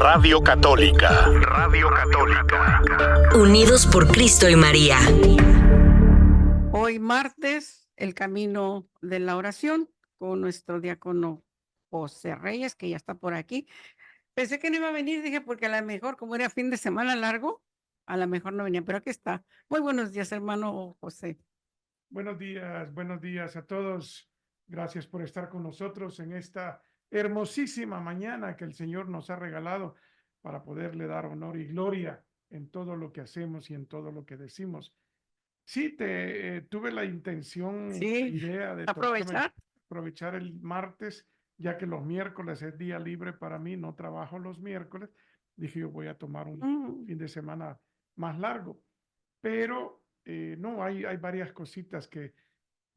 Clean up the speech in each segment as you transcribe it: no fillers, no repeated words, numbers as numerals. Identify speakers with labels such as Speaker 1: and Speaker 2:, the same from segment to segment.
Speaker 1: Radio Católica. Radio Católica.
Speaker 2: Unidos por Cristo y María.
Speaker 3: Hoy martes, el camino de la oración con nuestro diácono José Reyes, que ya está por aquí. Pensé que no iba a venir, dije, porque a lo mejor, como era fin de semana largo, a lo mejor no venía, pero aquí está. Muy buenos días, hermano José.
Speaker 4: Buenos días a todos. Gracias por estar con nosotros en esta hermosísima mañana que el Señor nos ha regalado para poderle dar honor y gloria en todo lo que hacemos y en todo lo que decimos. Sí, tuve la intención, idea de aprovechar el martes, ya que los miércoles es día libre para mí, no trabajo los miércoles. Dije, yo voy a tomar un fin de semana más largo. Pero no, hay varias cositas que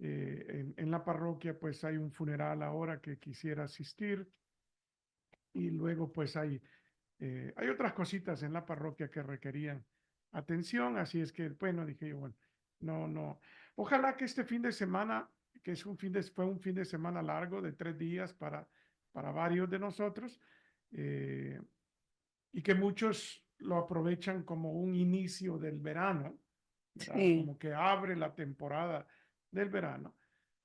Speaker 4: en la parroquia, pues hay un funeral ahora que quisiera asistir, y luego pues hay otras cositas en la parroquia que requerían atención, así es que, bueno, dije yo, bueno, no, ojalá que este fin de semana, que fue un fin de semana largo de 3 días para varios de nosotros, y que muchos lo aprovechan como un inicio del verano, como que abre la temporada del verano.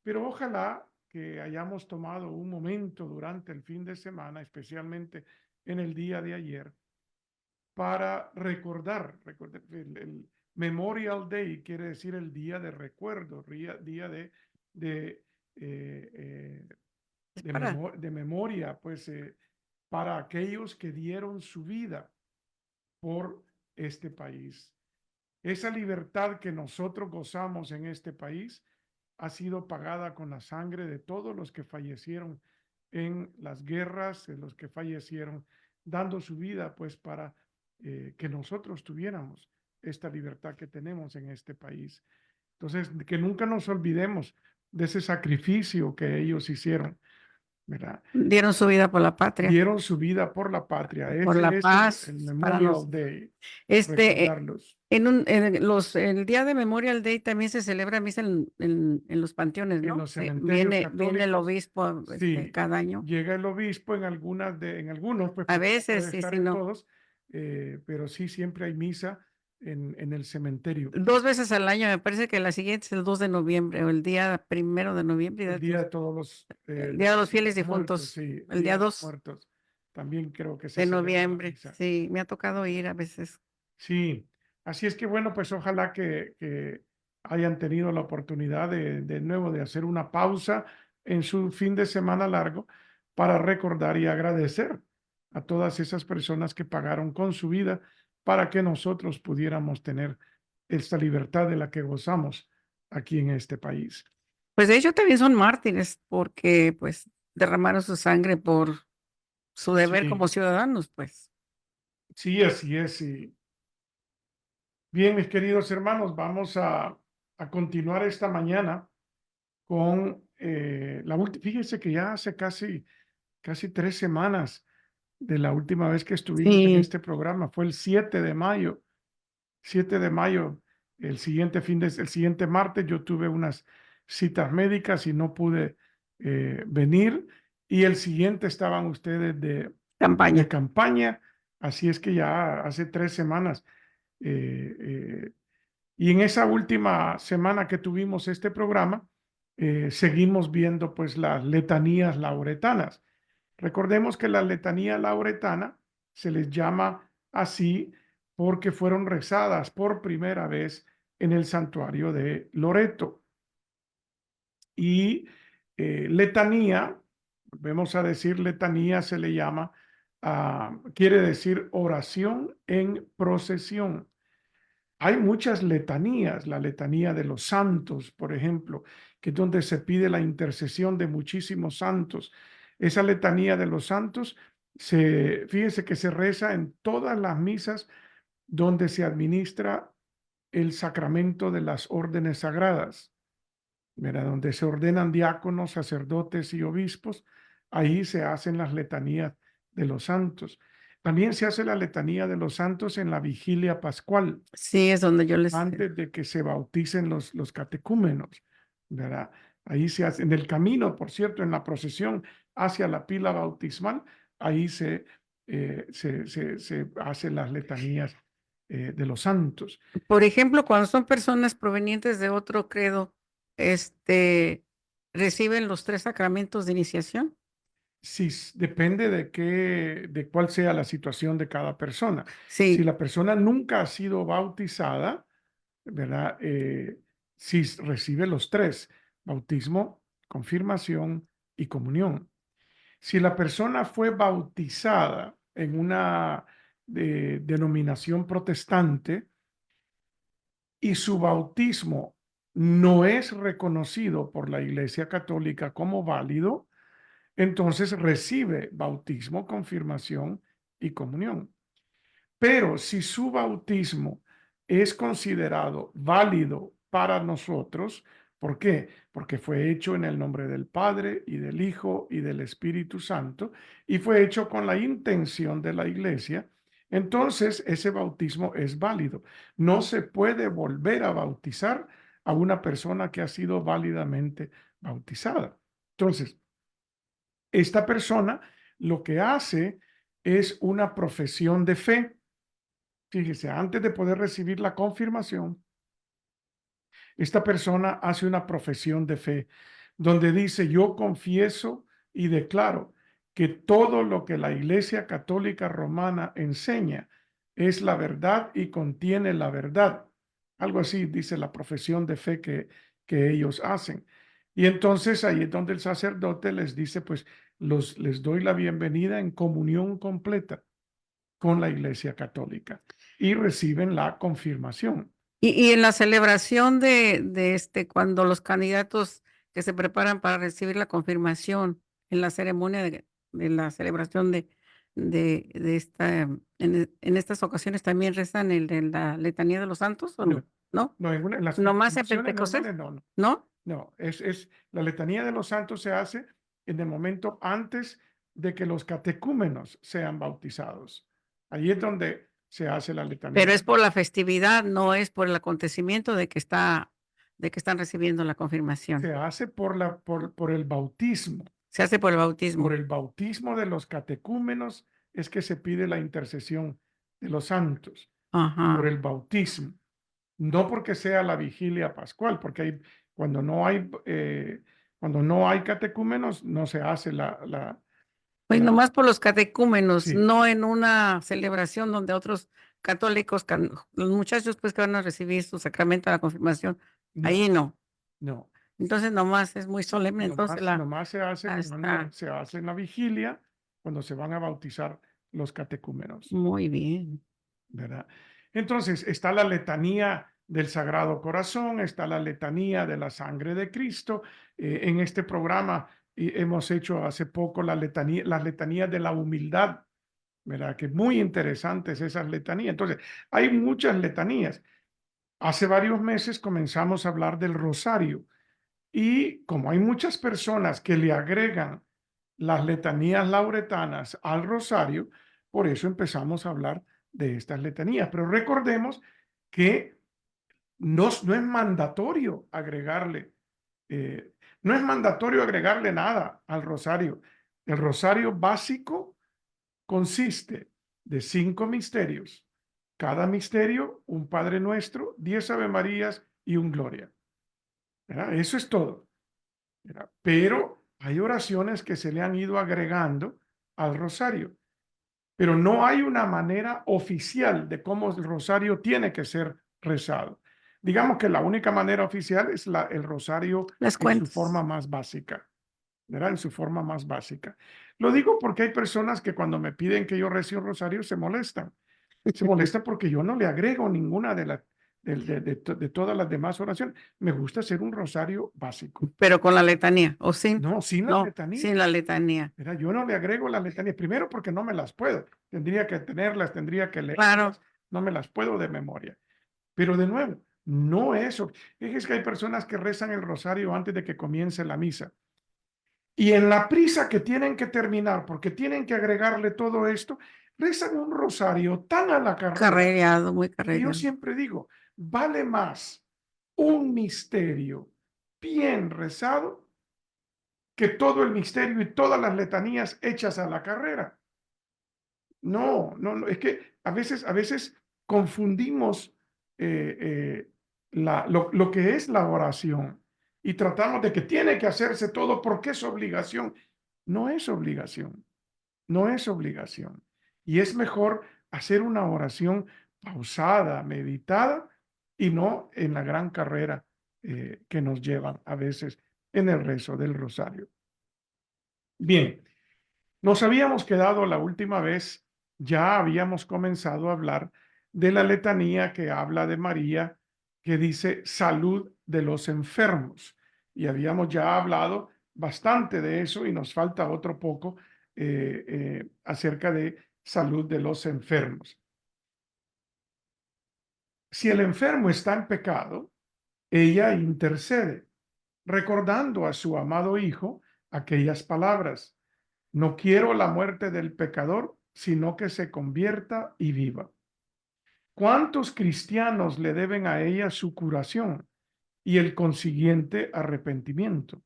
Speaker 4: Pero ojalá que hayamos tomado un momento durante el fin de semana, especialmente en el día de ayer, para recordar el Memorial Day, quiere decir el día de recuerdo, día de memoria, pues para aquellos que dieron su vida por este país. Esa libertad que nosotros gozamos en este país ha sido pagada con la sangre de todos los que fallecieron en las guerras, de los que fallecieron dando su vida, pues para que nosotros tuviéramos esta libertad que tenemos en este país. Entonces, que nunca nos olvidemos de ese sacrificio que ellos hicieron, ¿verdad?
Speaker 3: Dieron su vida por la patria.
Speaker 4: Dieron su vida por la patria.
Speaker 3: Por la paz.
Speaker 4: El Memorial Day.
Speaker 3: El día de Memorial Day también se celebra misa en los panteones, ¿no?
Speaker 4: En los cementerios
Speaker 3: viene el obispo
Speaker 4: sí,
Speaker 3: cada año.
Speaker 4: Llega el obispo en algunos, pues
Speaker 3: a veces,
Speaker 4: sí,
Speaker 3: sí, no.
Speaker 4: Todos, pero sí, siempre hay misa en el cementerio.
Speaker 3: 2 veces al año, me parece que la siguiente es el 2 de noviembre o el día 1 de noviembre.
Speaker 4: El día de todos los...
Speaker 3: el día de los fieles difuntos.
Speaker 4: Sí,
Speaker 3: el día 2.
Speaker 4: Muertos. También creo que se
Speaker 3: de noviembre. Sí, me ha tocado ir a veces.
Speaker 4: Sí, así es que bueno, pues ojalá que hayan tenido la oportunidad de nuevo de hacer una pausa en su fin de semana largo para recordar y agradecer a todas esas personas que pagaron con su vida para que nosotros pudiéramos tener esta libertad de la que gozamos aquí en este país.
Speaker 3: Pues de hecho también son mártires porque pues derramaron su sangre por su deber como ciudadanos, pues.
Speaker 4: Sí, así es. Sí. Bien, mis queridos hermanos, vamos a continuar esta mañana con fíjense que ya hace casi 3 semanas de la última vez que estuvimos en este programa, fue el 7 de mayo. 7 de mayo, el siguiente martes, yo tuve unas citas médicas y no pude venir, y el siguiente estaban ustedes de campaña, así es que ya hace 3 semanas. Y en esa última semana que tuvimos este programa, seguimos viendo pues las letanías lauretanas. Recordemos que la letanía lauretana se les llama así porque fueron rezadas por primera vez en el santuario de Loreto. Y letanía, volvemos a decir letanía, se le llama, quiere decir oración en procesión. Hay muchas letanías, la letanía de los santos, por ejemplo, que es donde se pide la intercesión de muchísimos santos. Esa letanía de los santos, fíjense que se reza en todas las misas donde se administra el sacramento de las órdenes sagradas, ¿verdad? Donde se ordenan diáconos, sacerdotes y obispos, ahí se hacen las letanías de los santos. También se hace la letanía de los santos en la vigilia pascual.
Speaker 3: Sí, es donde yo
Speaker 4: antes de que se bauticen los catecúmenos, ¿verdad? Ahí se hace, en el camino, por cierto, en la procesión hacia la pila bautismal, ahí se se hacen las letanías de los santos.
Speaker 3: Por ejemplo, cuando son personas provenientes de otro credo, ¿reciben los 3 sacramentos de iniciación?
Speaker 4: Sí, depende de cuál sea la situación de cada persona. Si
Speaker 3: Sí.
Speaker 4: la persona nunca ha sido bautizada, ¿verdad? Sí recibe los 3: bautismo, confirmación y comunión. Si la persona fue bautizada en una denominación protestante y su bautismo no es reconocido por la Iglesia Católica como válido, entonces recibe bautismo, confirmación y comunión. Pero si su bautismo es considerado válido para nosotros, ¿por qué? Porque fue hecho en el nombre del Padre y del Hijo y del Espíritu Santo y fue hecho con la intención de la Iglesia, entonces ese bautismo es válido. No se puede volver a bautizar a una persona que ha sido válidamente bautizada. Entonces, esta persona lo que hace es una profesión de fe. Fíjese, antes de poder recibir la confirmación, esta persona hace una profesión de fe donde dice: yo confieso y declaro que todo lo que la Iglesia Católica Romana enseña es la verdad y contiene la verdad. Algo así dice la profesión de fe que ellos hacen. Y entonces ahí es donde el sacerdote les dice, pues les doy la bienvenida en comunión completa con la Iglesia Católica y reciben la confirmación.
Speaker 3: Y en la celebración cuando los candidatos que se preparan para recibir la confirmación, en la ceremonia de la celebración en estas ocasiones también rezan el de la letanía de los santos, ¿o no? ¿No?
Speaker 4: No, en las
Speaker 3: ¿Nomás en
Speaker 4: confirmaciones
Speaker 3: Pentecostés?
Speaker 4: normales no, no.
Speaker 3: ¿No?
Speaker 4: No, la letanía de los santos se hace en el momento antes de que los catecúmenos sean bautizados. Ahí es donde se hace la letanía.
Speaker 3: Pero es por la festividad, no es por el acontecimiento de que están recibiendo la confirmación.
Speaker 4: Se hace por el bautismo.
Speaker 3: Se hace por el bautismo.
Speaker 4: Por el bautismo de los catecúmenos es que se pide la intercesión de los santos. Por
Speaker 3: Ajá.
Speaker 4: el bautismo. No porque sea la vigilia pascual, porque cuando no hay catecúmenos, no se hace
Speaker 3: Pues
Speaker 4: la-
Speaker 3: nomás por los catecúmenos,
Speaker 4: sí,
Speaker 3: no en una celebración donde otros católicos, los muchachos pues que van a recibir su sacramento de la confirmación,
Speaker 4: no,
Speaker 3: ahí no.
Speaker 4: no.
Speaker 3: Entonces nomás es muy solemne, entonces
Speaker 4: Nomás se hace cuando
Speaker 3: hasta
Speaker 4: se hace en la vigilia, cuando se van a bautizar los catecúmenos,
Speaker 3: muy bien.
Speaker 4: ¿verdad? Entonces, está la letanía del Sagrado Corazón, está la letanía de la sangre de Cristo. En este programa hemos hecho hace poco las letanías de la humildad, ¿verdad? Que muy interesantes esas letanías. Entonces, hay muchas letanías. Hace varios meses comenzamos a hablar del rosario. Y como hay muchas personas que le agregan las letanías lauretanas al rosario, por eso empezamos a hablar de estas letanías. Pero recordemos que no es mandatorio agregarle, eh, no es mandatorio agregarle nada al rosario. El rosario básico consiste de 5 misterios. Cada misterio, un Padre Nuestro, 10 Ave Marías y un Gloria. ¿Verdad? Eso es todo. ¿Verdad? Pero hay oraciones que se le han ido agregando al rosario, pero no hay una manera oficial de cómo el rosario tiene que ser rezado. Digamos que la única manera oficial es el rosario
Speaker 3: Las
Speaker 4: en su
Speaker 3: cuentas.
Speaker 4: forma más básica, ¿verdad? En su forma más básica. Lo digo porque hay personas que cuando me piden que yo rece un rosario se molestan. Se molesta porque yo no le agrego ninguna de todas las demás oraciones. Me gusta hacer un rosario básico.
Speaker 3: Pero con la letanía, ¿o sin?
Speaker 4: No, sin la
Speaker 3: No,
Speaker 4: letanía.
Speaker 3: sin la letanía.
Speaker 4: Mira, yo no le agrego las letanías. Primero porque no me las puedo. Tendría que tenerlas, tendría que leerlas.
Speaker 3: Claro.
Speaker 4: No me las puedo de memoria. Pero de nuevo, no eso. Es que hay personas que rezan el rosario antes de que comience la misa. Y en la prisa que tienen que terminar, porque tienen que agregarle todo esto, rezan un rosario tan a la carrera.
Speaker 3: Carrereado, muy
Speaker 4: Y yo
Speaker 3: carrereado.
Speaker 4: siempre digo, vale más un misterio bien rezado que todo el misterio y todas las letanías hechas a la carrera. No, no, no, es que a veces confundimos lo que es la oración y tratamos de que tiene que hacerse todo porque es obligación. No es obligación, no es obligación. Y es mejor hacer una oración pausada, meditada y no en la gran carrera que nos llevan a veces en el rezo del rosario. Bien, nos habíamos quedado la última vez, ya habíamos comenzado a hablar de la letanía que habla de María, que dice salud de los enfermos. Y habíamos ya hablado bastante de eso y nos falta otro poco acerca de salud de los enfermos. Si el enfermo está en pecado, ella intercede, recordando a su amado Hijo aquellas palabras: no quiero la muerte del pecador, sino que se convierta y viva. ¿Cuántos cristianos le deben a ella su curación y el consiguiente arrepentimiento?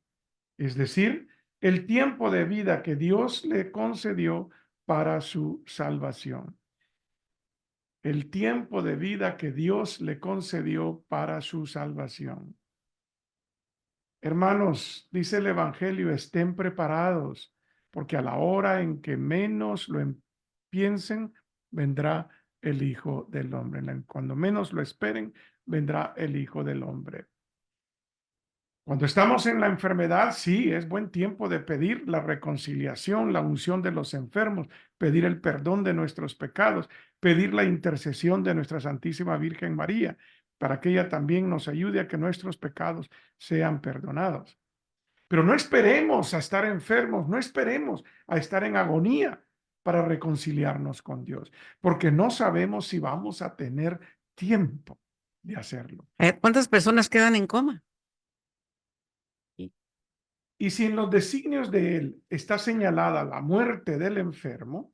Speaker 4: Es decir, el tiempo de vida que Dios le concedió para su salvación. El tiempo de vida que Dios le concedió para su salvación. Hermanos, dice el Evangelio, estén preparados, porque a la hora en que menos lo piensen, vendrá el Hijo del Hombre. Cuando menos lo esperen, vendrá el Hijo del Hombre. Cuando estamos en la enfermedad, sí, es buen tiempo de pedir la reconciliación, la unción de los enfermos, pedir el perdón de nuestros pecados, pedir la intercesión de nuestra Santísima Virgen María, para que ella también nos ayude a que nuestros pecados sean perdonados. Pero no esperemos a estar enfermos, no esperemos a estar en agonía para reconciliarnos con Dios, porque no sabemos si vamos a tener tiempo de hacerlo.
Speaker 3: ¿Cuántas personas quedan en coma?
Speaker 4: Y si en los designios de Él está señalada la muerte del enfermo,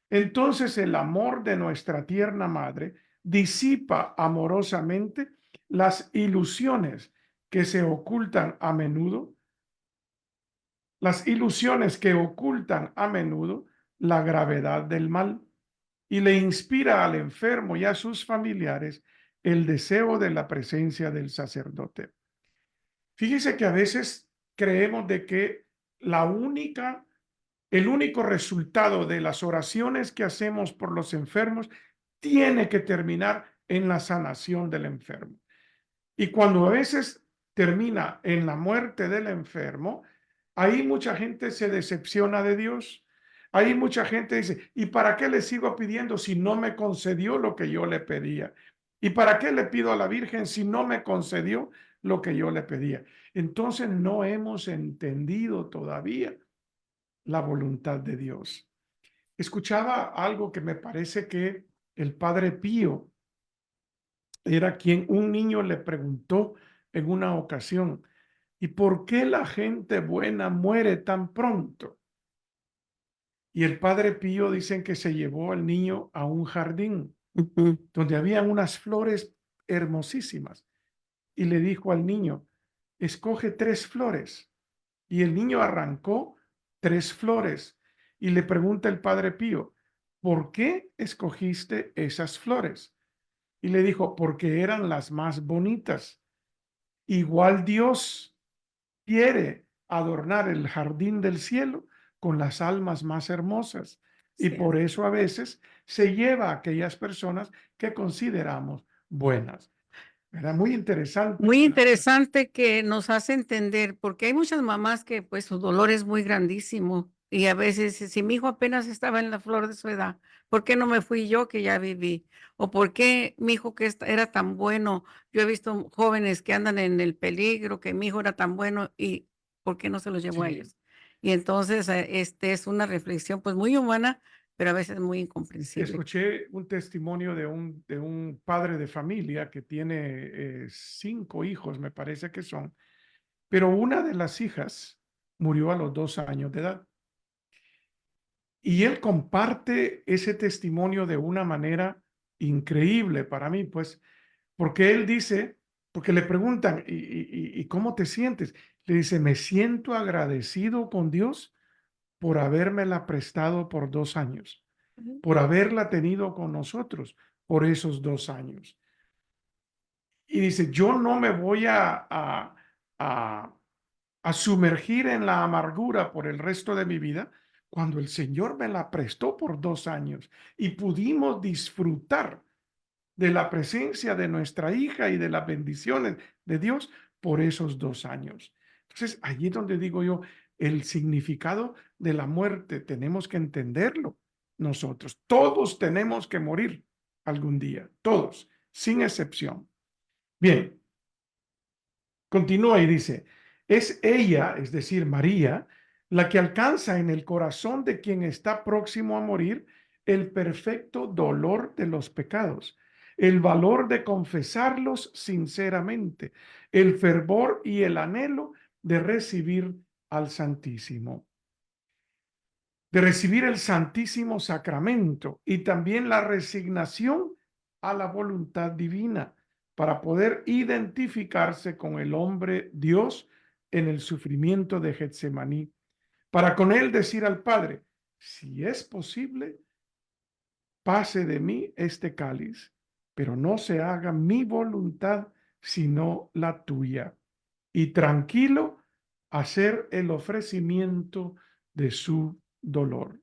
Speaker 4: entonces el amor de nuestra tierna Madre disipa amorosamente las ilusiones que se ocultan a menudo, las ilusiones que ocultan a menudo la gravedad del mal, y le inspira al enfermo y a sus familiares el deseo de la presencia del sacerdote. Fíjese que a veces creemos de que el único resultado de las oraciones que hacemos por los enfermos tiene que terminar en la sanación del enfermo. Y cuando a veces termina en la muerte del enfermo, ahí mucha gente se decepciona de Dios. Ahí mucha gente dice, ¿y para qué le sigo pidiendo si no me concedió lo que yo le pedía? ¿Y para qué le pido a la Virgen si no me concedió lo que yo le pedía? Entonces no hemos entendido todavía la voluntad de Dios. Escuchaba algo que me parece que el Padre Pío era quien un niño le preguntó en una ocasión, ¿y por qué la gente buena muere tan pronto? Y el Padre Pío dicen que se llevó al niño a un jardín donde habían unas flores hermosísimas y le dijo al niño, escoge 3 flores. Y el niño arrancó 3 flores y le pregunta el Padre Pío, ¿por qué escogiste esas flores? Y le dijo, porque eran las más bonitas. Igual Dios quiere adornar el jardín del cielo con las almas más hermosas. Y por eso a veces se lleva a aquellas personas que consideramos buenas. Era muy interesante.
Speaker 3: Muy interesante que nos hace entender, porque hay muchas mamás que pues su dolor es muy grandísimo y a veces si mi hijo apenas estaba en la flor de su edad, ¿por qué no me fui yo que ya viví? ¿O por qué mi hijo que era tan bueno? Yo he visto jóvenes que andan en el peligro, que mi hijo era tan bueno y ¿por qué no se los llevó a
Speaker 4: Sí.
Speaker 3: ellos? Y entonces es una reflexión pues muy humana, pero a veces muy incomprensible.
Speaker 4: Escuché un testimonio de un padre de familia que tiene 5 hijos, me parece que son, pero una de las hijas murió a los 2 años de edad. Y él comparte ese testimonio de una manera increíble para mí, pues, porque él dice, porque le preguntan, ¿y cómo te sientes? Le dice, me siento agradecido con Dios por habérmela prestado por 2 años. por haberla tenido con nosotros por esos 2 años. Y dice, yo no me voy a sumergir en la amargura por el resto de mi vida cuando el Señor me la prestó por 2 años y pudimos disfrutar de la presencia de nuestra hija y de las bendiciones de Dios por esos 2 años. Entonces, allí es donde digo yo, el significado de la muerte tenemos que entenderlo nosotros. Todos tenemos que morir algún día, todos, sin excepción. Bien, continúa y dice, es ella, es decir, María, la que alcanza en el corazón de quien está próximo a morir el perfecto dolor de los pecados, el valor de confesarlos sinceramente, el fervor y el anhelo de recibir al Santísimo, de recibir el Santísimo Sacramento y también la resignación a la voluntad divina para poder identificarse con el hombre Dios en el sufrimiento de Getsemaní, para con él decir al Padre, si es posible, pase de mí este cáliz, pero no se haga mi voluntad, sino la tuya. Y tranquilo, hacer el ofrecimiento de su dolor.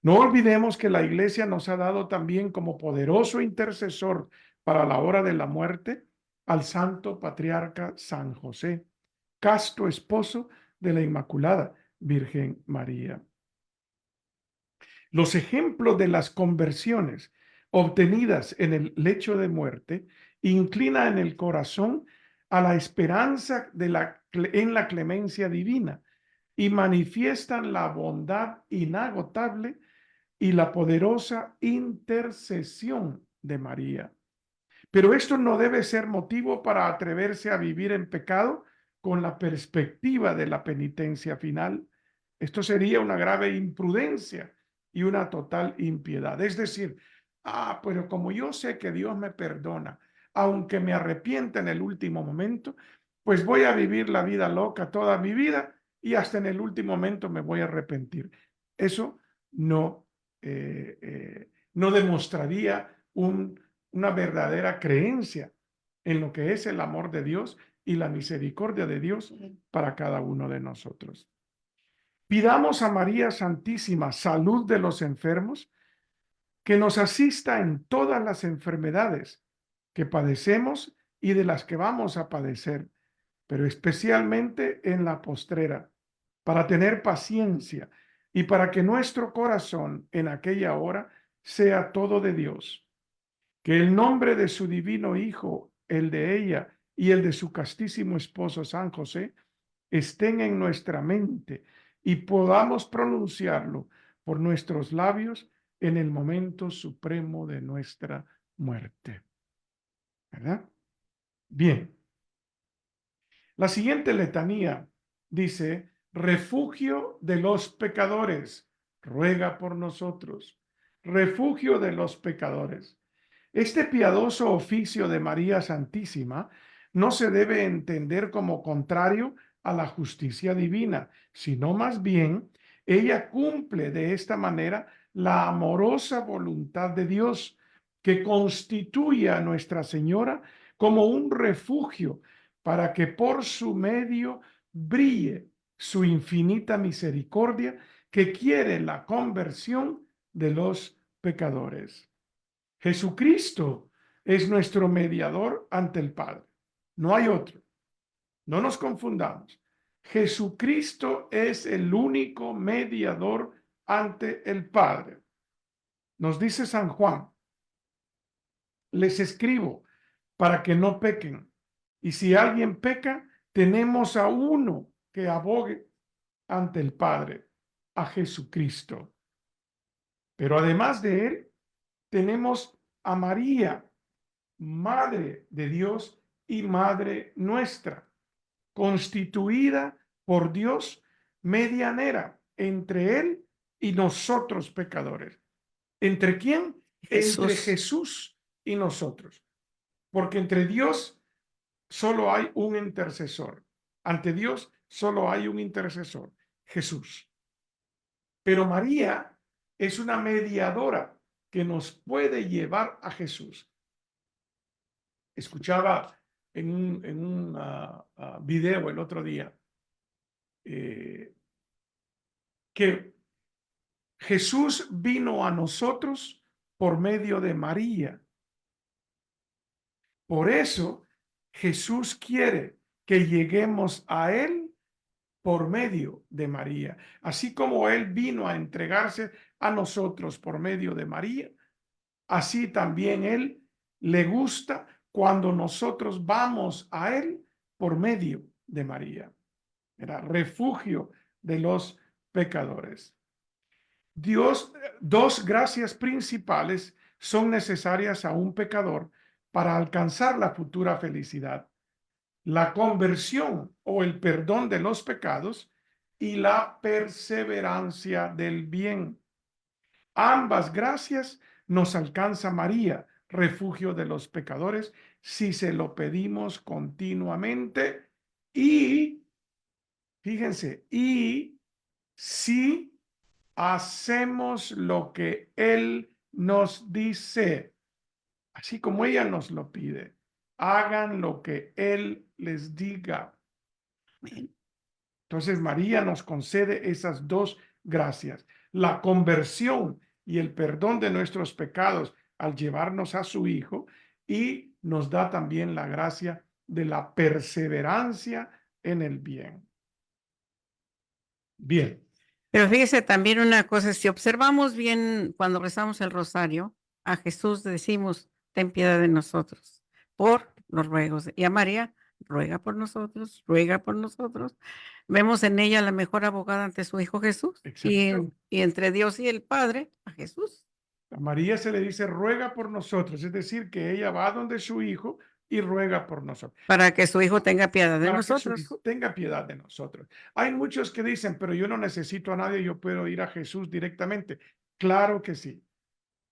Speaker 4: No olvidemos que la Iglesia nos ha dado también como poderoso intercesor para la hora de la muerte al Santo Patriarca San José, casto esposo de la Inmaculada Virgen María. Los ejemplos de las conversiones obtenidas en el lecho de muerte inclinan el corazón a la esperanza en la clemencia divina y manifiestan la bondad inagotable y la poderosa intercesión de María. Pero esto no debe ser motivo para atreverse a vivir en pecado con la perspectiva de la penitencia final. Esto sería una grave imprudencia y una total impiedad. Es decir, pero como yo sé que Dios me perdona, aunque me arrepienta en el último momento, pues voy a vivir la vida loca toda mi vida y hasta en el último momento me voy a arrepentir. Eso no demostraría una verdadera creencia en lo que es el amor de Dios y la misericordia de Dios para cada uno de nosotros. Pidamos a María Santísima, salud de los enfermos, que nos asista en todas las enfermedades que padecemos y de las que vamos a padecer, pero especialmente en la postrera, para tener paciencia y para que nuestro corazón en aquella hora sea todo de Dios. Que el nombre de su divino Hijo, el de ella y el de su castísimo esposo San José, estén en nuestra mente y podamos pronunciarlo por nuestros labios en el momento supremo de nuestra muerte. ¿Verdad? Bien. La siguiente letanía dice, refugio de los pecadores, ruega por nosotros. Refugio de los pecadores. Este piadoso oficio de María Santísima no se debe entender como contrario a la justicia divina, sino más bien ella cumple de esta manera la amorosa voluntad de Dios, que constituye a Nuestra Señora como un refugio para que por su medio brille su infinita misericordia que quiere la conversión de los pecadores. Jesucristo es nuestro mediador ante el Padre. No hay otro. No nos confundamos. Jesucristo es el único mediador ante el Padre. Nos dice San Juan, les escribo para que no pequen. Y si alguien peca, tenemos a uno que abogue ante el Padre, a Jesucristo. Pero además de él, tenemos a María, Madre de Dios y Madre nuestra, constituida por Dios medianera entre Él y nosotros pecadores. ¿Entre quién?
Speaker 2: Jesús.
Speaker 4: Entre Jesús y nosotros. Porque entre Dios solo hay un intercesor. Ante Dios solo hay un intercesor, Jesús. Pero María es una mediadora que nos puede llevar a Jesús. Escuchaba en un video el otro día que Jesús vino a nosotros por medio de María. Por eso Jesús quiere que lleguemos a Él por medio de María. Así como Él vino a entregarse a nosotros por medio de María, así también Él le gusta cuando nosotros vamos a Él por medio de María. Era refugio de los pecadores. Dos gracias principales son necesarias a un pecador para alcanzar la futura felicidad: la conversión o el perdón de los pecados y la perseverancia del bien. Ambas gracias nos alcanza María, refugio de los pecadores, si se lo pedimos continuamente y, fíjense, y si hacemos lo que Él nos dice, así como ella nos lo pide. Hagan lo que Él les diga. Entonces María nos concede esas dos gracias: la conversión y el perdón de nuestros pecados al llevarnos a su Hijo, y nos da también la gracia de la perseverancia en el bien. Bien.
Speaker 3: Pero fíjese también una cosa, si observamos bien cuando rezamos el rosario, a Jesús decimos, ten piedad de nosotros, por los ruegos. Y a María, ruega por nosotros, ruega por nosotros. Vemos en ella la mejor abogada ante su Hijo Jesús. Y entre Dios y el Padre, a Jesús.
Speaker 4: A María se le dice, ruega por nosotros, es decir, que ella va donde su Hijo y ruega por nosotros.
Speaker 3: Para que su Hijo tenga piedad de nosotros.
Speaker 4: Para que su Hijo tenga piedad de nosotros. Hay muchos que dicen, pero yo no necesito a nadie, yo puedo ir a Jesús directamente. Claro que sí.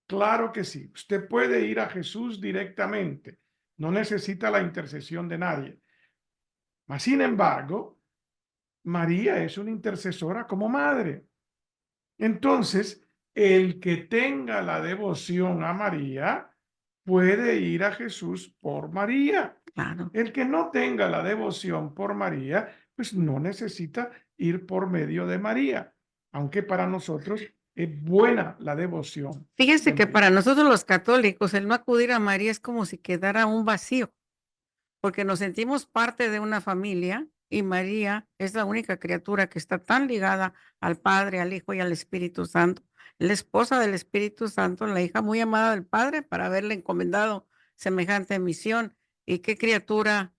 Speaker 4: Claro que sí. Usted puede ir a Jesús directamente. No necesita la intercesión de nadie. Mas, sin embargo, María es una intercesora como madre. Entonces, el que tenga la devoción a María puede ir a Jesús por María.
Speaker 3: Claro.
Speaker 4: El que no tenga la devoción por María, pues no necesita ir por medio de María, aunque para nosotros es buena la devoción.
Speaker 3: Fíjense que para nosotros los católicos el no acudir a María es como si quedara un vacío, porque nos sentimos parte de una familia y María es la única criatura que está tan ligada al Padre, al Hijo y al Espíritu Santo. La esposa del Espíritu Santo, la hija muy amada del Padre, para haberle encomendado semejante misión. ¿Y qué criatura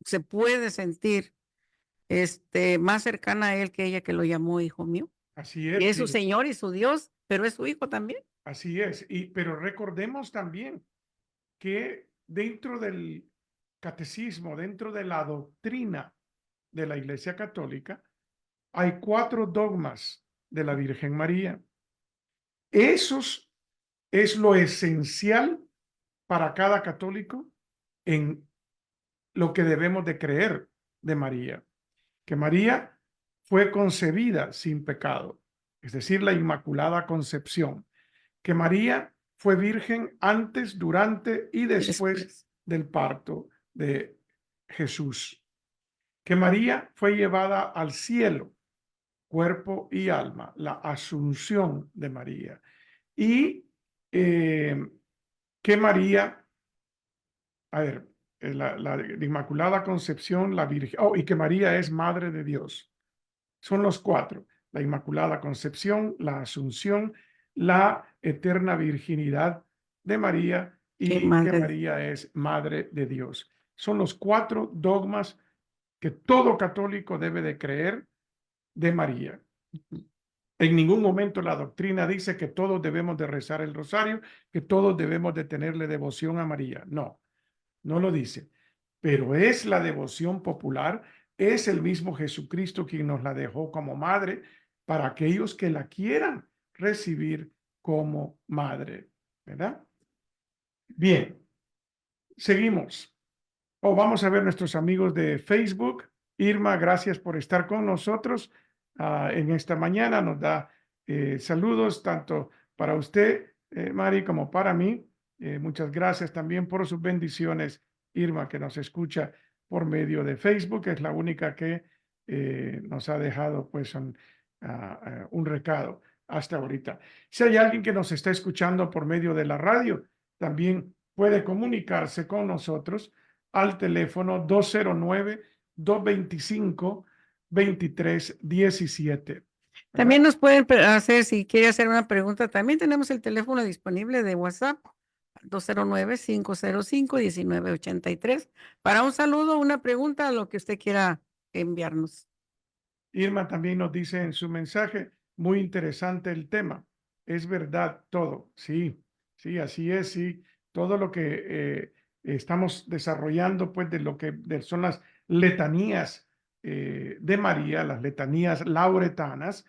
Speaker 3: se puede sentir más cercana a él que ella, que lo llamó hijo mío?
Speaker 4: Así es.
Speaker 3: Y es su Señor y su Dios, pero es su hijo también.
Speaker 4: Así es. Pero recordemos también que dentro del catecismo, dentro de la doctrina de la Iglesia Católica, hay 4 dogmas de la Virgen María. Esos es lo esencial para cada católico en lo que debemos de creer de María. Que María fue concebida sin pecado, es decir, la Inmaculada Concepción. Que María fue virgen antes, durante y después del parto de Jesús. Que María fue llevada al cielo, cuerpo y alma, la asunción de María. Y que María, la Inmaculada Concepción, la Virgen, y que María es Madre de Dios. Son los 4, la Inmaculada Concepción, la Asunción, la eterna virginidad de María y que María es Madre de Dios. Son los 4 dogmas que todo católico debe de creer de María. En ningún momento la doctrina dice que todos debemos de rezar el rosario, que todos debemos de tenerle devoción a María. No, no lo dice. Pero es la devoción popular, es el mismo Jesucristo quien nos la dejó como madre para aquellos que la quieran recibir como madre, ¿verdad? Bien, seguimos. Vamos a ver nuestros amigos de Facebook. Irma, gracias por estar con nosotros en esta mañana. Nos da Saludos tanto para usted, Mari, como para mí. Muchas gracias también por sus bendiciones, Irma, que nos escucha por medio de Facebook, es la única que nos ha dejado pues un recado hasta ahorita. Si hay alguien que nos está escuchando por medio de la radio, también puede comunicarse con nosotros al teléfono 209-225-2317.
Speaker 3: También nos pueden hacer, si quiere hacer una pregunta, también tenemos el teléfono disponible de WhatsApp, 209-505-1983, para un saludo, una pregunta, lo que usted quiera enviarnos.
Speaker 4: Irma también nos dice en su mensaje, muy interesante el tema. Es verdad todo. Sí, sí, así es, sí. Todo lo que estamos desarrollando, pues, de lo que son las letanías de María, las letanías lauretanas,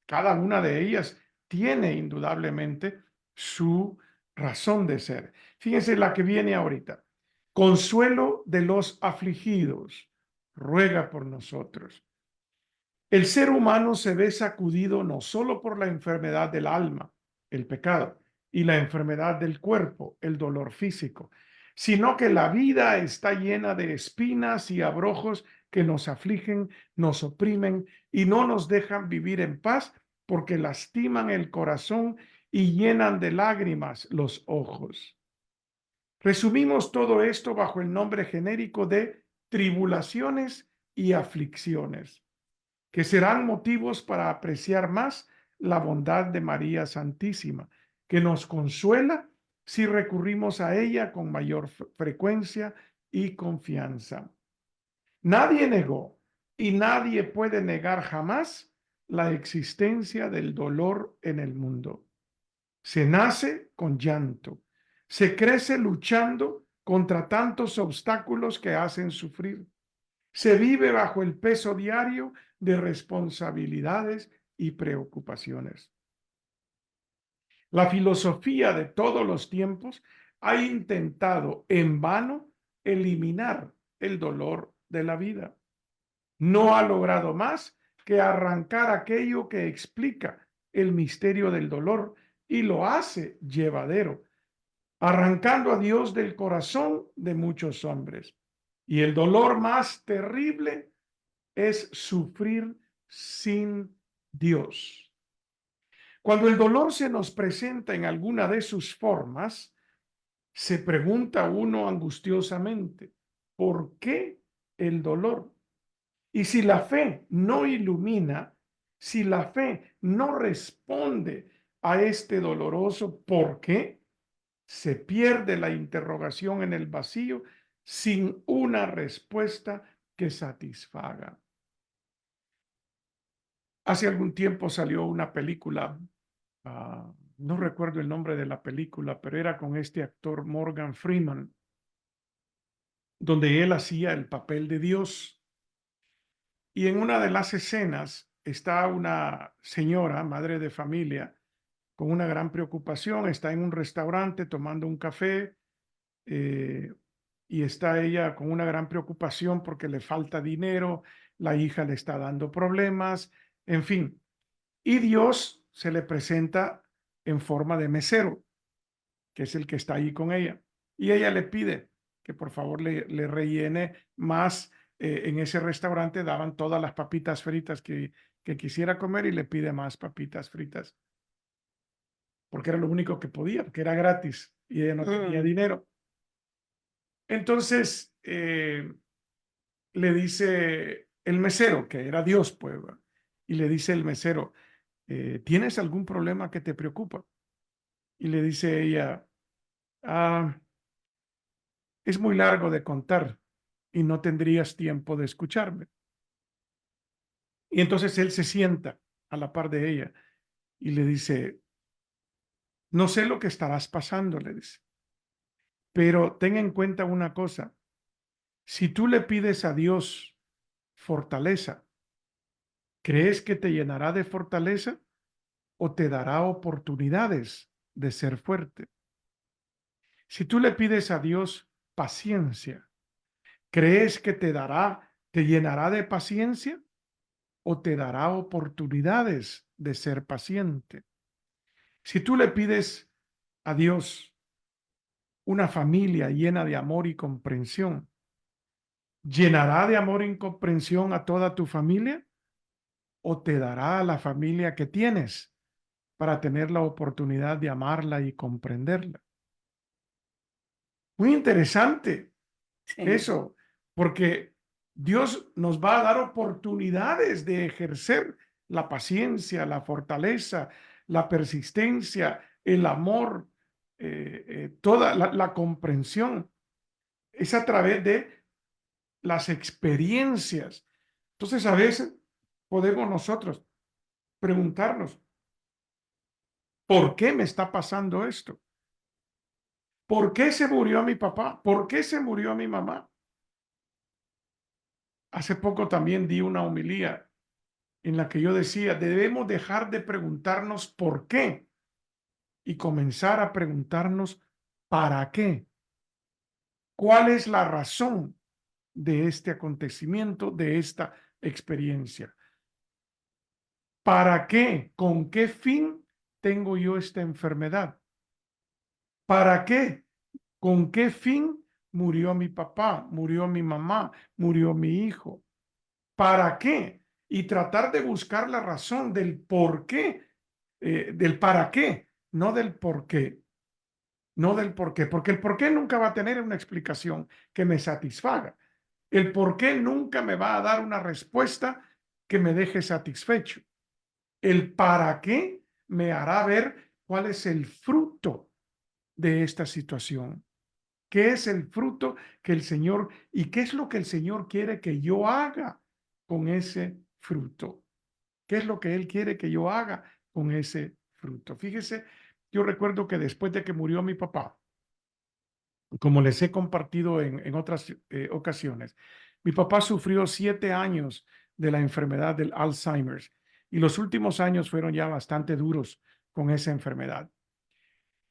Speaker 4: cada una de ellas tiene indudablemente su razón de ser. Fíjense la que viene ahorita. Consuelo de los afligidos, ruega por nosotros. El ser humano se ve sacudido no solo por la enfermedad del alma, el pecado, y la enfermedad del cuerpo, el dolor físico, sino que la vida está llena de espinas y abrojos que nos afligen, nos oprimen y no nos dejan vivir en paz porque lastiman el corazón y llenan de lágrimas los ojos. Resumimos todo esto bajo el nombre genérico de tribulaciones y aflicciones, que serán motivos para apreciar más la bondad de María Santísima, que nos consuela si recurrimos a ella con mayor frecuencia y confianza. Nadie negó y nadie puede negar jamás la existencia del dolor en el mundo. Se nace con llanto, se crece luchando contra tantos obstáculos que hacen sufrir. Se vive bajo el peso diario de responsabilidades y preocupaciones. La filosofía de todos los tiempos ha intentado en vano eliminar el dolor de la vida. No ha logrado más que arrancar aquello que explica el misterio del dolor y lo hace llevadero, arrancando a Dios del corazón de muchos hombres. Y el dolor más terrible es sufrir sin Dios. Cuando el dolor se nos presenta en alguna de sus formas, se pregunta uno angustiosamente, ¿por qué el dolor? Y si la fe no ilumina, si la fe no responde a este doloroso ¿por qué?, se pierde la interrogación en el vacío sin una respuesta que satisfaga. Hace algún tiempo salió una película, no recuerdo el nombre de la película, pero era con este actor Morgan Freeman, donde él hacía el papel de Dios. Y en una de las escenas está una señora, madre de familia, con una gran preocupación, está en un restaurante tomando un café y está ella con una gran preocupación porque le falta dinero, la hija le está dando problemas, en fin. Y Dios se le presenta en forma de mesero, que es el que está ahí con ella. Y ella le pide que por favor le rellene más. En ese restaurante daban todas las papitas fritas que quisiera comer y le pide más papitas fritas. Porque era lo único que podía, porque era gratis y ella no tenía dinero. Entonces le dice el mesero, que era Dios, pues, y le dice el mesero, ¿tienes algún problema que te preocupa? Y le dice ella, es muy largo de contar y no tendrías tiempo de escucharme. Y entonces él se sienta a la par de ella y le dice, no sé lo que estarás pasando, le dice, pero ten en cuenta una cosa, si tú le pides a Dios fortaleza, ¿crees que te llenará de fortaleza o te dará oportunidades de ser fuerte? Si tú le pides a Dios paciencia, ¿crees que te llenará de paciencia o te dará oportunidades de ser paciente. Si tú le pides a Dios una familia llena de amor y comprensión, ¿llenará de amor y comprensión a toda tu familia o te dará a la familia que tienes para tener la oportunidad de amarla y comprenderla? Muy interesante
Speaker 3: Sí.
Speaker 4: eso, porque Dios nos va a dar oportunidades de ejercer la paciencia, la fortaleza, la persistencia, el amor, toda la comprensión. Es a través de las experiencias. Entonces, a veces podemos nosotros preguntarnos, ¿por qué me está pasando esto? ¿Por qué se murió mi papá? ¿Por qué se murió mi mamá? Hace poco también di una homilía en la que yo decía, debemos dejar de preguntarnos por qué y comenzar a preguntarnos para qué. ¿Cuál es la razón de este acontecimiento, de esta experiencia? ¿Para qué? ¿Con qué fin tengo yo esta enfermedad? ¿Para qué? ¿Con qué fin murió mi papá, murió mi mamá, murió mi hijo? ¿Para qué? Y tratar de buscar la razón del por qué, del para qué, no del por qué, no del por qué, porque el por qué nunca va a tener una explicación que me satisfaga. El por qué nunca me va a dar una respuesta que me deje satisfecho. El para qué me hará ver cuál es el fruto de esta situación. ¿Qué es el fruto que el Señor y qué es lo que el Señor quiere que yo haga con ese fruto? ¿Qué es lo que Él quiere que yo haga con ese fruto? Fíjese, yo recuerdo que después de que murió mi papá, como les he compartido en otras ocasiones, mi papá sufrió 7 años de la enfermedad del Alzheimer's y los últimos años fueron ya bastante duros con esa enfermedad.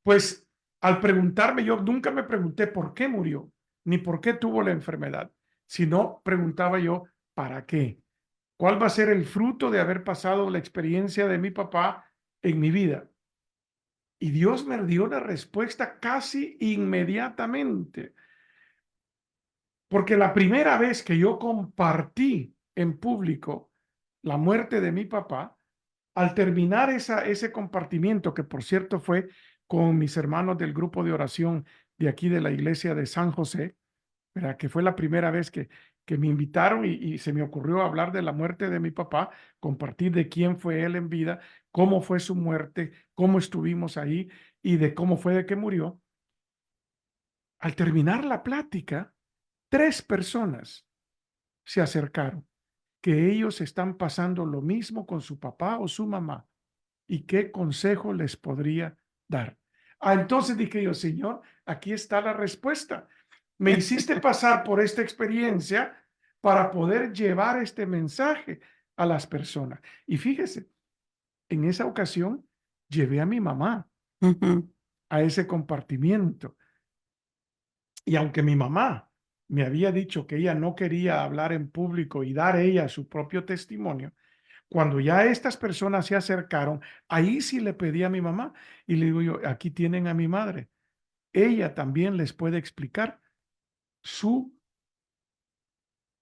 Speaker 4: Pues al preguntarme, yo nunca me pregunté por qué murió, ni por qué tuvo la enfermedad, sino preguntaba yo, ¿para qué? ¿Cuál va a ser el fruto de haber pasado la experiencia de mi papá en mi vida? Y Dios me dio la respuesta casi inmediatamente, porque la primera vez que yo compartí en público la muerte de mi papá, al terminar ese compartimiento, que por cierto fue con mis hermanos del grupo de oración de aquí de la iglesia de San José, ¿verdad? Que fue la primera vez que me invitaron y se me ocurrió hablar de la muerte de mi papá, compartir de quién fue él en vida, cómo fue su muerte, cómo estuvimos ahí y de cómo fue de que murió. Al terminar la plática, 3 personas se acercaron, que ellos están pasando lo mismo con su papá o su mamá y qué consejo les podría dar. Entonces dije yo, Señor, aquí está la respuesta. Me hiciste pasar por esta experiencia para poder llevar este mensaje a las personas. Y fíjese, en esa ocasión llevé a mi mamá
Speaker 3: Ujú.
Speaker 4: a ese compartimiento. Y aunque mi mamá me había dicho que ella no quería hablar en público y dar ella su propio testimonio, cuando ya estas personas se acercaron, ahí sí le pedí a mi mamá y le digo yo, aquí tienen a mi madre. Ella también les puede explicar su,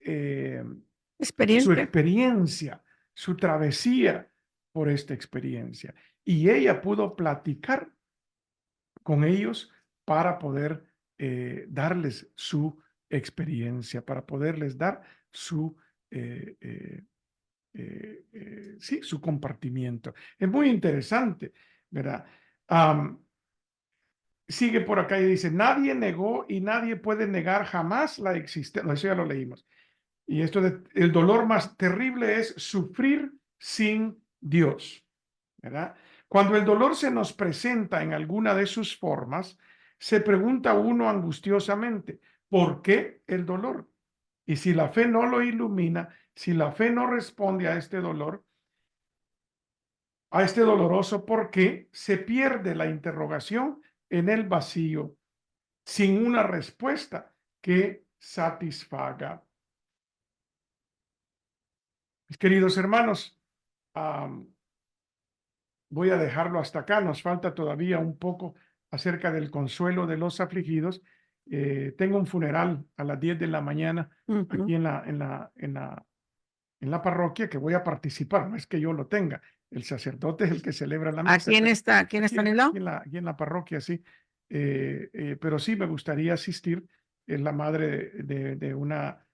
Speaker 4: eh, su
Speaker 3: Experiencia.
Speaker 4: experiencia, su travesía por esta experiencia. Y ella pudo platicar con ellos para poder darles su experiencia, para poderles dar su eh, eh, sí, su compartimiento. Es muy interesante, ¿verdad? Sigue por acá y dice, nadie negó y nadie puede negar jamás la existencia, eso ya lo leímos. Y esto de, el dolor más terrible es sufrir sin Dios, ¿verdad? Cuando el dolor se nos presenta en alguna de sus formas, se pregunta uno angustiosamente, ¿por qué el dolor? Y si la fe no lo ilumina, si la fe no responde a este dolor, a este doloroso por qué, se pierde la interrogación en el vacío, sin una respuesta que satisfaga. Mis queridos hermanos, voy a dejarlo hasta acá. Nos falta todavía un poco acerca del consuelo de los afligidos. Tengo un funeral a las 10 de la mañana aquí en la parroquia que voy a participar. No es que yo lo tenga. El sacerdote es el que celebra la misa.
Speaker 3: ¿Aquí en Estanislao?
Speaker 4: Aquí en la parroquia, sí. Pero sí me gustaría asistir. Es la madre de una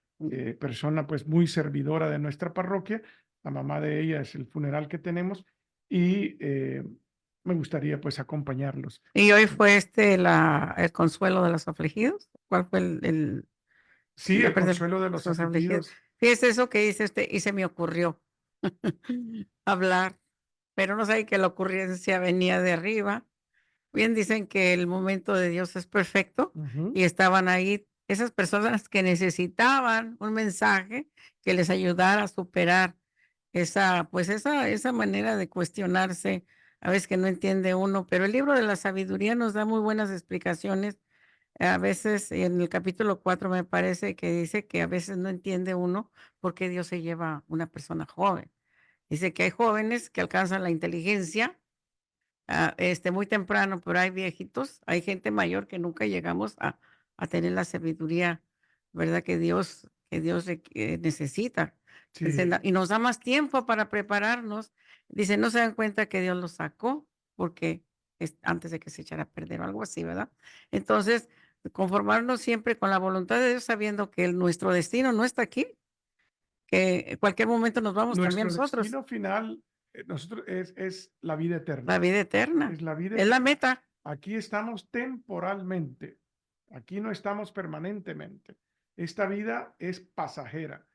Speaker 4: persona pues muy servidora de nuestra parroquia. La mamá de ella es el funeral que tenemos y me gustaría pues acompañarlos.
Speaker 3: ¿Y hoy fue el consuelo de los afligidos? ¿Cuál fue el
Speaker 4: Sí,
Speaker 3: la
Speaker 4: el
Speaker 3: parte
Speaker 4: consuelo de los afligidos.
Speaker 3: Fíjese eso que dice y se me ocurrió hablar, pero no sé que la ocurrencia venía de arriba. Bien dicen que el momento de Dios es perfecto y estaban ahí esas personas que necesitaban un mensaje que les ayudara a superar esa manera de cuestionarse, a veces que no entiende uno, pero el libro de la sabiduría nos da muy buenas explicaciones. A veces en el capítulo 4 me parece que dice que a veces no entiende uno por qué Dios se lleva a una persona joven. Dice que hay jóvenes que alcanzan la inteligencia muy temprano, pero hay viejitos, hay gente mayor que nunca llegamos a tener la sabiduría, ¿verdad? Que Dios necesita.
Speaker 4: Sí.
Speaker 3: Y nos da más tiempo para prepararnos. Dice, no se dan cuenta que Dios los sacó porque antes de que se echara a perder o algo así, ¿verdad? Entonces, conformarnos siempre con la voluntad de Dios, sabiendo que nuestro destino no está aquí, que en cualquier momento nos vamos también
Speaker 4: Nuestro
Speaker 3: nosotros.
Speaker 4: destino final es la vida eterna.
Speaker 3: La vida eterna.
Speaker 4: Es la vida
Speaker 3: Es la
Speaker 4: eterna.
Speaker 3: meta.
Speaker 4: Aquí estamos temporalmente. Aquí no estamos permanentemente. Esta vida es pasajera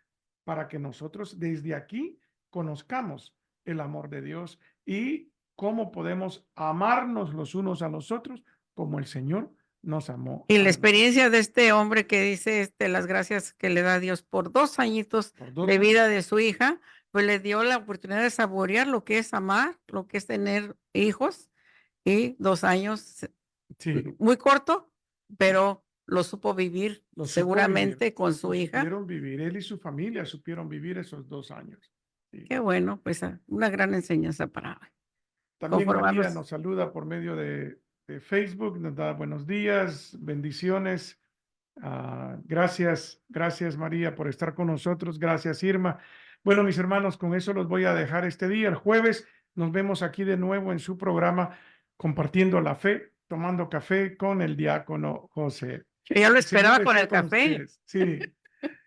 Speaker 4: para que nosotros desde aquí conozcamos el amor de Dios y cómo podemos amarnos los unos a los otros como el Señor nos amó.
Speaker 3: Y la experiencia de este hombre que dice las gracias que le da a Dios por 2 añitos de vida de su hija, pues le dio la oportunidad de saborear lo que es amar, lo que es tener hijos, y 2 años,
Speaker 4: Sí,
Speaker 3: muy corto, pero lo supo vivir
Speaker 4: lo supo
Speaker 3: seguramente
Speaker 4: vivir,
Speaker 3: con su
Speaker 4: lo
Speaker 3: hija.
Speaker 4: supieron vivir. Él y su familia supieron vivir esos 2 años. Sí.
Speaker 3: Qué bueno, pues una gran enseñanza para hoy.
Speaker 4: También María
Speaker 3: Conformarnos.
Speaker 4: nos saluda por medio de Facebook, nos da buenos días, bendiciones. Gracias María por estar con nosotros. Gracias Irma. Bueno, mis hermanos, con eso los voy a dejar este día. El jueves nos vemos aquí de nuevo en su programa Compartiendo la Fe, tomando café con el diácono José.
Speaker 3: Yo ya lo
Speaker 4: El Señor
Speaker 3: esperaba con
Speaker 4: esté
Speaker 3: el café.
Speaker 4: ustedes. Sí,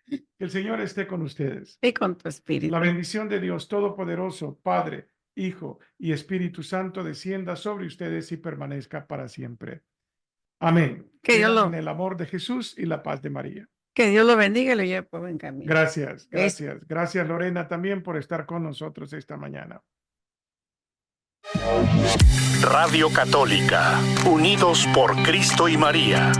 Speaker 4: que el Señor esté con ustedes.
Speaker 3: Y con tu espíritu.
Speaker 4: La bendición de Dios Todopoderoso, Padre, Hijo y Espíritu Santo descienda sobre ustedes y permanezca para siempre. Amén.
Speaker 3: Que Dios
Speaker 4: Quedan en el amor de Jesús y la paz de María.
Speaker 3: Que Dios lo bendiga y lo lleve por buen camino.
Speaker 4: Gracias. Gracias Lorena también por estar con nosotros esta mañana.
Speaker 1: Radio Católica, unidos por Cristo y María.